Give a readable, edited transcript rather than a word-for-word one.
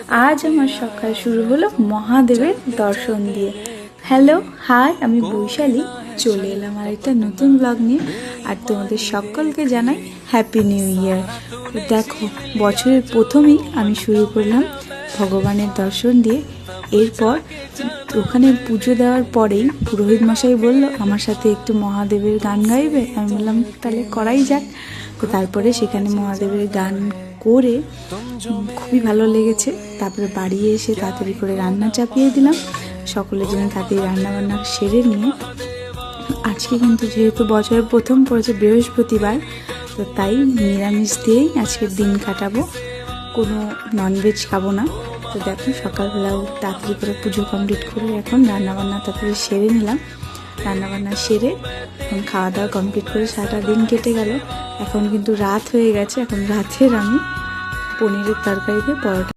আজ আমার সকাল শুরু হলো মহাদেবের দর্শন দিয়ে। হ্যালো হাই, আমি বৈশালী চলে এলাম আর একটা নতুন ব্লগ নিয়ে। আর তোমাদের সকলকে জানাই হ্যাপি নিউ ইয়ার। দেখো, বছরের প্রথমেই আমি শুরু করলাম ভগবানের দর্শন দিয়ে। এরপর ওখানে পুজো দেওয়ার পরেই পুরোহিত মশাই বলল আমার সাথে একটু মহাদেবের গান গাইবে। আমি বললাম তাহলে করাই যাক। তো তারপরে সেখানে মহাদেবের গান করে খুবই ভালো লেগেছে। তারপরে বাড়ি এসে তাড়াতাড়ি করে রান্না চাপিয়ে দিলাম। সকলের জন্য তাড়াতাড়ি রান্নাবান্না সেরে নিয়ে আজকে কিন্তু যেহেতু বছরের প্রথম পড়েছে বৃহস্পতিবার, তো তাই নিরামিষ দিয়েই আজকের দিন কাটাবো, কোনো ননভেজ খাবো না। তো দেখো, সকালবেলাও তাড়াতাড়ি করে পুজো কমপ্লিট করে এখন রান্নাবান্না তাড়াতাড়ি সেরে নিলাম। রান্নাবান্না সেরে এখন খাওয়া দাওয়া কমপ্লিট করে সারাটা দিন কেটে গেল। এখন কিন্তু রাত হয়ে গেছে। এখন রাতের আমি পনিরের তরকারি দিয়ে পরোটা